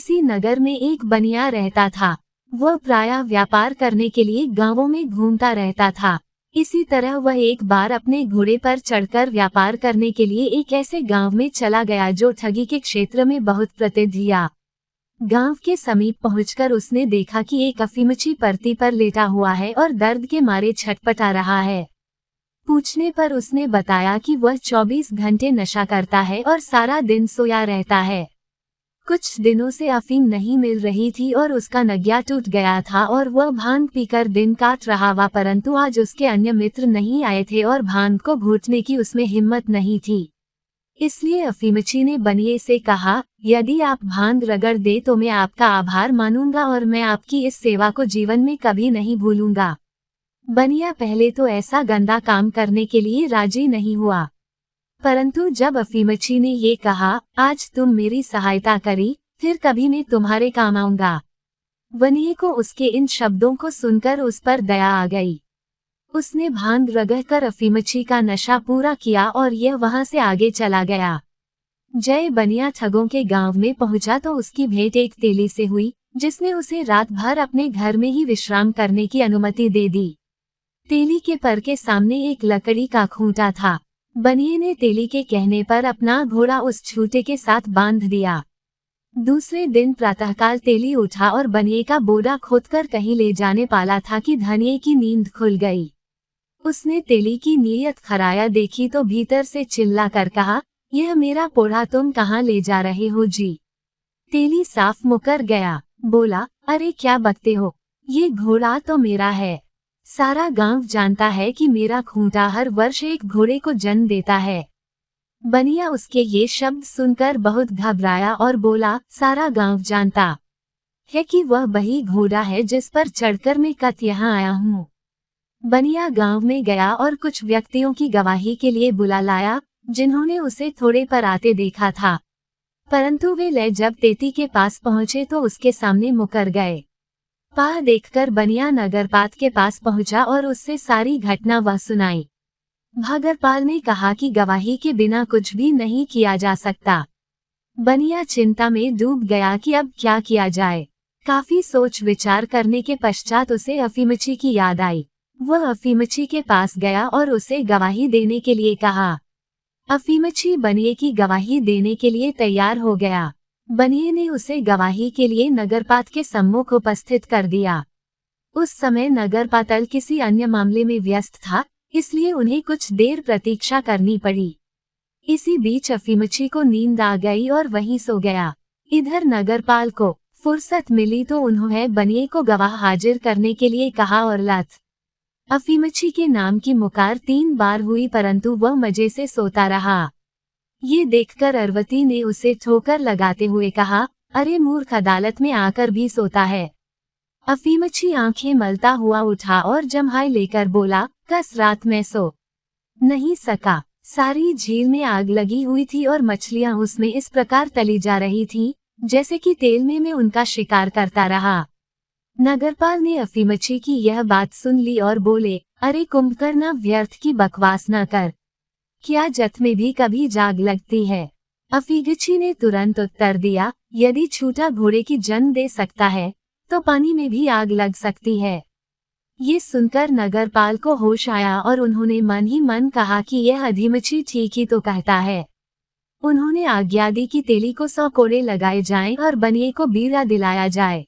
किसी नगर में एक बनिया रहता था। वह प्रायः व्यापार करने के लिए गांवों में घूमता रहता था। इसी तरह वह एक बार अपने घोड़े पर चढ़कर व्यापार करने के लिए एक ऐसे गांव में चला गया जो ठगी के क्षेत्र में बहुत प्रसिद्ध था। गांव के समीप पहुंचकर उसने देखा कि एक अफीमची परती पर लेटा हुआ है और दर्द के मारे छटपटा रहा है। पूछने पर उसने बताया कि वह 24 घंटे नशा करता है और सारा दिन सोया रहता है। कुछ दिनों से अफीम नहीं मिल रही थी और उसका नगिया टूट गया था और वह भांग पीकर दिन काट रहा था, परंतु आज उसके अन्य मित्र नहीं आए थे और भांग को घूंटने की उसमें हिम्मत नहीं थी। इसलिए अफीमची ने बनिए से कहा, यदि आप भांग रगड़ दे तो मैं आपका आभार मानूंगा और मैं आपकी इस सेवा को जीवन में कभी नहीं भूलूंगा। बनिया पहले तो ऐसा गंदा काम करने के लिए राजी नहीं हुआ, परंतु जब अफीमची ने ये कहा, आज तुम मेरी सहायता करी, फिर कभी मैं तुम्हारे काम आऊंगा। बनिए को उसके इन शब्दों को सुनकर उस पर दया आ गई। उसने भांग रगड़कर अफीमची का नशा पूरा किया और यह वहां से आगे चला गया। जय बनिया ठगों के गांव में पहुंचा तो उसकी भेंट एक तेली से हुई, जिसने उसे रात भर अपने घर में ही विश्राम करने की अनुमति दे दी। तेली के पर के सामने एक लकड़ी का खूंटा था। बनिए ने तेली के कहने पर अपना घोड़ा उस छूटे के साथ बांध दिया। दूसरे दिन प्रातःकाल तेली उठा और बनिए का बोरा खोदकर कहीं ले जाने वाला था कि धनिये की नींद खुल गई। उसने तेली की नीयत खराया देखी तो भीतर से चिल्ला कर कहा, यह मेरा पोढ़ा तुम कहाँ ले जा रहे हो जी? तेली साफ मुकर गया, बोला, अरे क्या बकते हो, ये घोड़ा तो मेरा है। सारा गांव जानता है कि मेरा खूंटा हर वर्ष एक घोड़े को जन्म देता है। बनिया उसके ये शब्द सुनकर बहुत घबराया और बोला, सारा गांव जानता है कि वह वही घोड़ा है जिस पर चढ़कर मैं कल यहाँ आया हूँ। बनिया गांव में गया और कुछ व्यक्तियों की गवाही के लिए बुला लाया, जिन्होंने उसे थोड़े पर आते देखा था, परंतु वे ले जब तेती के पास पहुंचे तो उसके सामने मुकर गए। पाह देखकर बनिया नगरपाल के पास पहुंचा और उससे सारी घटना वह सुनाई। भागरपाल ने कहा कि गवाही के बिना कुछ भी नहीं किया जा सकता। बनिया चिंता में डूब गया कि अब क्या किया जाए। काफी सोच विचार करने के पश्चात उसे अफीमची की याद आई। वह अफीमची के पास गया और उसे गवाही देने के लिए कहा। अफीमची बनिए की गवाही देने के लिए तैयार हो गया। बनिए ने उसे गवाही के लिए नगरपाल के सम्मुख उपस्थित कर दिया। उस समय नगरपाल किसी अन्य मामले में व्यस्त था, इसलिए उन्हें कुछ देर प्रतीक्षा करनी पड़ी। इसी बीच अफीमची को नींद आ गई और वहीं सो गया। इधर नगरपाल को फुर्सत मिली तो उन्होंने बनिए को गवाह हाजिर करने के लिए कहा और अफीमची के नाम की मुकार 3 बार हुई, परंतु वह मजे से सोता रहा। ये देखकर अरवती ने उसे ठोकर लगाते हुए कहा, अरे मूर्ख, अदालत में आकर भी सोता है। अफीमची आंखें मलता हुआ उठा और जम्हाई लेकर बोला, कस रात में सो नहीं सका। सारी झील में आग लगी हुई थी और मछलियां उसमें इस प्रकार तली जा रही थीं, जैसे कि तेल में मैं उनका शिकार करता रहा। नगरपाल ने अफीमची की यह बात सुन ली और बोले, अरे कुंभकर्ण, व्यर्थ की बकवास न कर, क्या जत में भी कभी जाग लगती है? अफीमची ने तुरंत उत्तर दिया, यदि छूटा घोड़े की जन्म दे सकता है तो पानी में भी आग लग सकती है। ये सुनकर नगरपाल को होश आया और उन्होंने मन ही मन कहा कि यह अफीमची ठीक ही तो कहता है। उन्होंने आज्ञा दी कि तेली को 100 कोड़े लगाए जाएं और बनिए को बीड़ा दिलाया जाए।